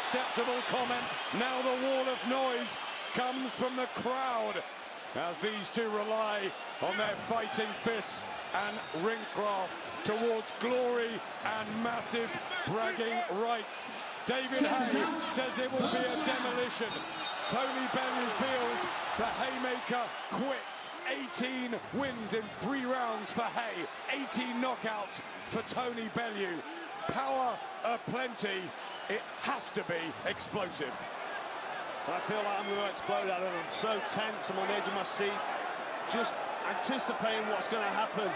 unacceptable comment. Now the wall of noise comes from the crowd as these two rely on their fighting fists and ring craft towards glory and massive bragging rights. David Haye says it will be a demolition. Tony Bellew feels the Haymaker quits. 18 wins in 3 rounds for Haye. 18 knockouts for Tony Bellew. Power aplenty. It has to be explosive. I feel like I'm going to explode out of it. I'm so tense. I'm on the edge of my seat, just anticipating what's going to happen.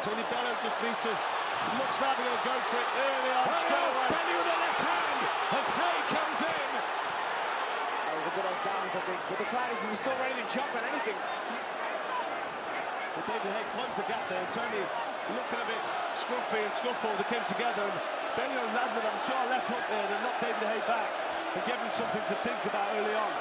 Tony Bellew just needs to, looks like they're going to go for it early on, straight away. Bellew with the left hand as Haye comes in. That was a good old balance, I think. But the crowd is so ready to jump on anything. But David Haye closed the gap there. Tony looking a bit scruffy and scuffled. They came together, and Bellew landed, I'm sure, a left hook there and knocked David Haye back and gave him something to think about early on.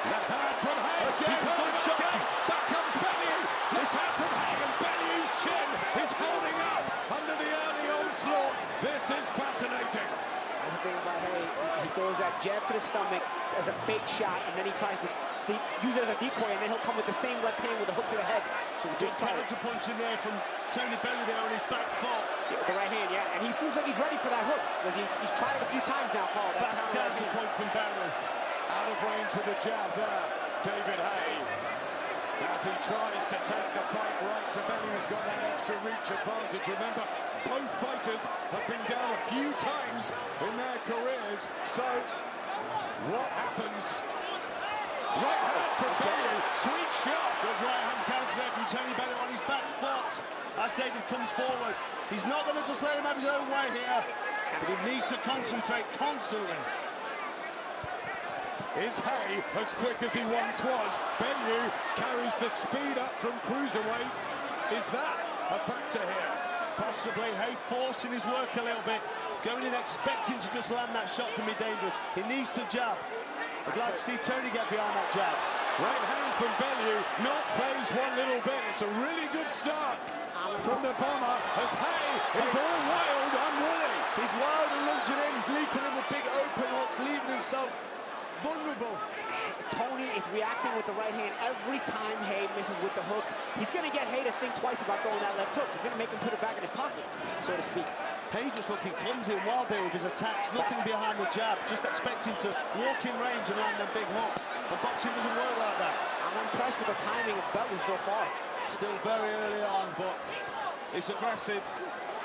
Left hand from Haye. He's holding shot. Back comes Bellew. Left hand from Haye, and Bellew's chin is holding up under the early onslaught. This is fascinating. That's the thing about Haye. He throws that jab to the stomach as a bait shot, and then he tries to use it as a decoy, and then he'll come with the same left hand with a hook to the head. So we just tried to punch in there from Tony Bellew there on his back foot. Yeah, the right hand, yeah. And he seems like he's ready for that hook, because he's tried it a few times now, Paul. Fast counter punch from Bellew. Out of range with the jab there, David Haye. As he tries to take the fight right to Bellew, he's got that extra reach advantage. Remember, both fighters have been down a few times in their careers. So, what happens? Right hand for Bellew, sweet shot. Good right hand counter there from Tony Bellew on his back foot as David comes forward. He's not going to just let him have his own way here, but he needs to concentrate constantly. Is Haye as quick as he once was? Bellew carries the speed up from cruiserweight. Is that a factor here? Possibly. Haye forcing his work a little bit, going in expecting to just land that shot can be dangerous. He needs to jab. I'd like to see Tony get behind that jab. Right hand from Bellew, not phased one little bit. It's a really good start from the bomber as Haye is all wild, unruly. He's wild and lunging in. He's leaping in with big open hooks, leaving himself vulnerable. Tony is reacting with the right hand every time Haye misses with the hook. He's going to get Haye to think twice about throwing that left hook. He's going to make him put it back in his pocket, so to speak. Haye just looking clumsy and wild there with his attacks, nothing behind the jab, just expecting to walk in range and land them big hooks. But boxing doesn't work like that. I'm impressed with the timing of Bellew so far. Still very early on, but it's aggressive.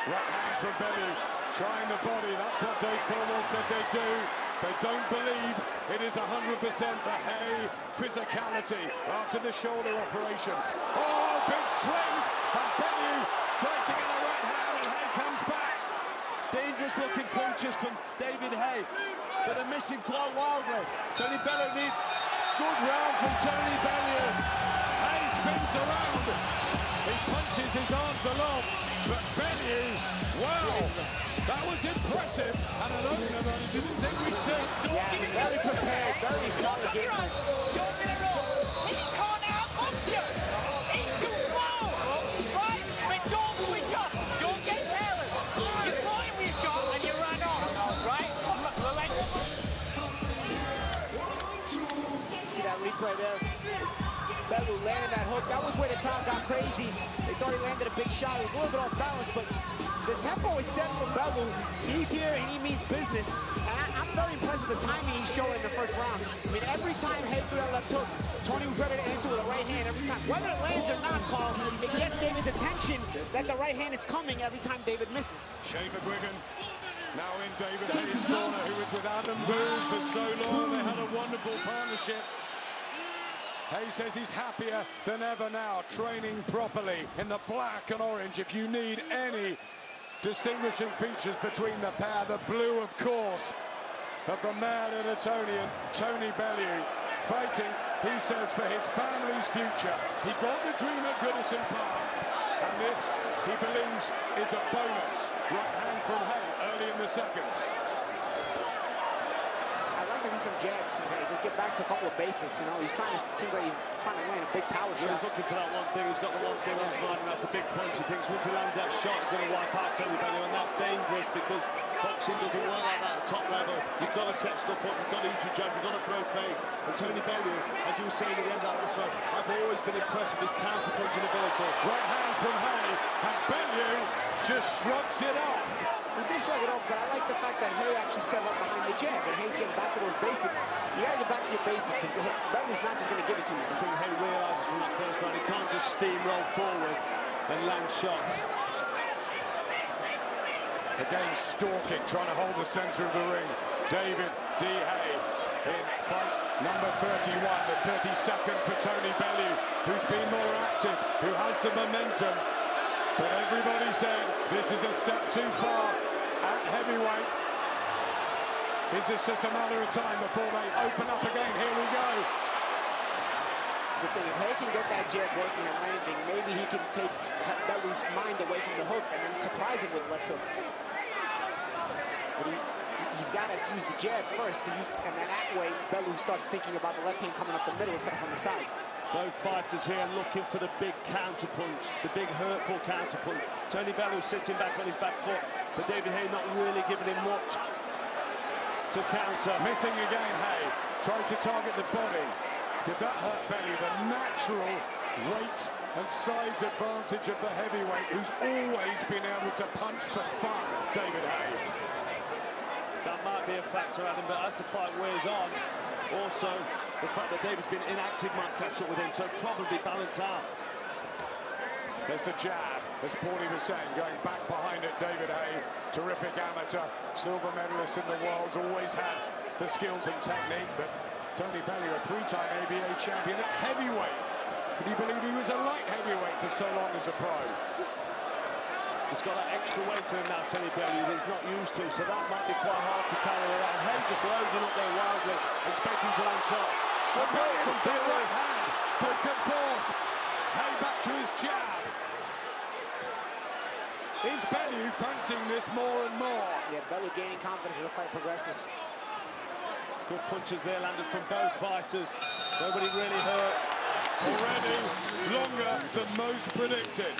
Right hand from Bellew, trying the body. That's what Dave Cornwell said they do. They don't believe it is 100% the Haye physicality after the shoulder operation. Oh, big swings, and Bellew tries to get a right hand, and Haye comes back. Dangerous looking punches from David Haye, but they're missing quite wildly. Tony Bellew needs good round from Tony Bellew. Haye spins around. He punches his arms aloft, but Bellew, wow, that was impressive. And an opener that I didn't think we'd see. Yeah, very prepared, very solid game. Don't get it wrong. He can't outpunch you. He's too slow. Right? But don't switch up. Don't get careless. You thought we shot and you ran off. Right? You see that replay there? Bellew landed that hook. That was where the crowd got crazy. They thought he landed a big shot. It was a little bit off balance, but the tempo is set for Bellew. He's here and he means business. And I'm very impressed with the timing he's showing in the first round. I mean, every time Haye threw that left hook, Tony was ready to answer with a right hand every time. Whether it lands or not, Carl, it gets David's attention that the right hand is coming every time David misses. Shane McGuigan now in David Haye's corner, who was with Adam Boone for so long. They had a wonderful partnership. Haye says he's happier than ever now, training properly in the black and orange. If you need any distinguishing features between the pair, the blue, of course, of the mad Etonian Tony Bellew, fighting, he says, for his family's future. He got the dream at Goodison Park, and this, he believes, is a bonus. Right hand from Haye early in the second. I'd like to see some jabs from Haye. Just get back to a couple of basics, you know. He's trying to, seems like he's trying to land a big power shot. He's looking for that one thing. He's got the one thing on his mind, and that's the big punch. He thinks once he lands that shot, he's going to wipe out Tony Bellew, and that's dangerous because boxing doesn't work like that at top level. You've got to set stuff up, you've got to use your jab, you've got to throw fade. And Tony Bellew, as you were saying at the end of that last round, I've always been impressed with his counter-punching ability. Right hand from Haye, and Bellew just shrugs it off. He did shrug it off, but I like the fact that Haye actually set up behind the jab, and Haye's getting back to those basics. You got to get back to your basics. Bellew's not just going to give it to you. I think Haye realises from that first round he can't just steamroll forward and land shots. Again, stalking, trying to hold the centre of the ring. David D. Haye in fight number 31, the 32nd for Tony Bellew, who's been more active, who has the momentum. But everybody said this is a step too far at heavyweight. Is this just a matter of time before they open up again? Here we go. The thing, if Haye can get that jab working and landing, maybe he can take Bellew's mind away from the hook and then surprise him with the left hook. But he's got to use the jab first, and then that way Bellew starts thinking about the left hand coming up the middle instead of from the side. Both fighters here looking for the big counter punch, the big hurtful counter punch. Tony Bellew sitting back on his back foot, but David Haye not really giving him much to counter. Missing again, Haye tries to target the body. Did that hurt Bellew? The natural weight and size advantage of the heavyweight, who's always been able to punch for fun, David Haye. That might be a factor, Adam, but as the fight wears on, also the fact that David's been inactive might catch up with him, so probably balance out. There's the jab, as Paulie was saying, going back behind it. David Haye, terrific amateur, silver medalist in the world's always had the skills and technique, but Tony Bellew, a three-time ABA champion at heavyweight. Could you believe he was a light heavyweight for so long as a pro? He's got that extra weight in him now, Tony Bellew, that he's not used to, so that might be quite hard to carry around. Haye just loading up there wildly, expecting to land shot. Well, Bellew, big right hand, back and forth. Haye back to his jab. Is Bellew fancying this more and more? Yeah, Bellew gaining confidence as the fight progresses. Good punches there landed from both fighters. Nobody really hurt. Already longer than most predicted.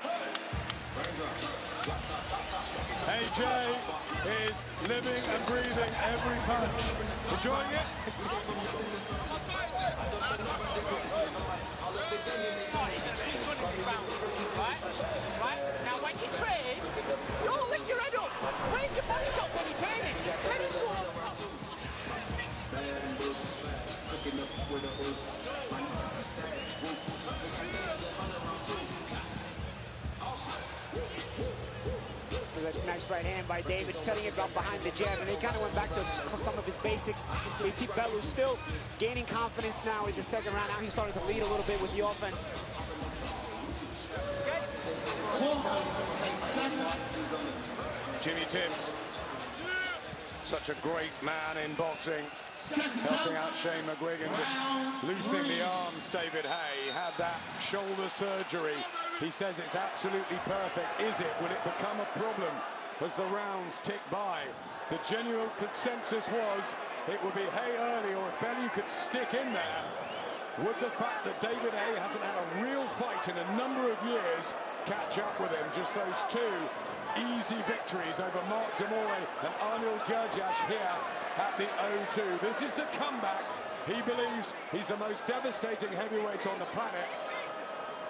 AJ is living and breathing every punch. Enjoying it? Right? Now when you train, you all lift your head up. Raise your body up when you're training. Let it go. Nice right hand by David, setting it up behind the jab, and they kind of went back to some of his basics. You see Bellew still gaining confidence now in the second round. Now he's starting to lead a little bit with the offense. Jimmy Tibbs, such a great man in boxing, helping out Shane McGuigan, just loosening the arms. David Haye had that shoulder surgery. He says it's absolutely perfect. Is it? Will it become a problem as the rounds tick by? The general consensus was it would be Haye early, or if Bellew could stick in there, would the fact that David Haye hasn't had a real fight in a number of years catch up with him? Just those two easy victories over Mark Demore and Arnold Gurjaj here at the O2. This is the comeback. He believes he's the most devastating heavyweight on the planet.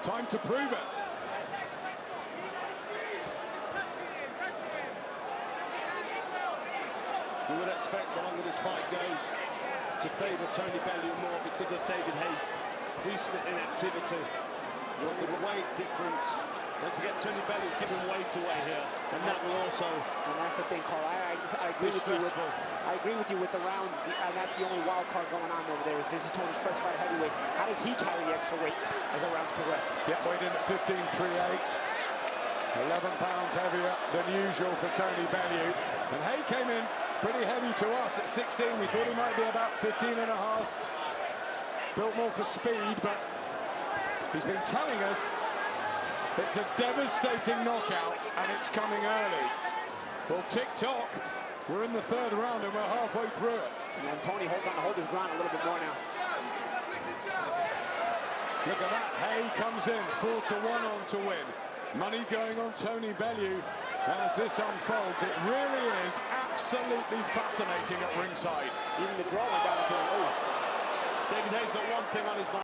Time to prove it. You would expect the longer this fight goes to favour Tony Bellew more because of David Haye's recent inactivity. But the weight difference, don't forget Tony Bellew's giving weight away here, and that will also. And that's the thing, Carl. I agree with you. I agree with you with the rounds, and that's the only wild card going on over there. This is Tony's first fight at heavyweight. How does he carry the extra weight as the rounds progress? Yeah, weighed in at 15.38. 11 pounds heavier than usual for Tony Bellew. And Haye came in pretty heavy to us at 16. We thought he might be about 15 and a half. Built more for speed, but he's been telling us it's a devastating knockout, and it's coming early. Well, tick-tock, we're in the third round, and we're halfway through it. And Tony holds on to hold his ground a little bit more now. Look at that. Haye comes in, 4-1 on to win. Money going on Tony Bellew. As this unfolds, it really is absolutely fascinating at ringside. Even the draw went down to him. Oh. David Haye's got one thing on his mind.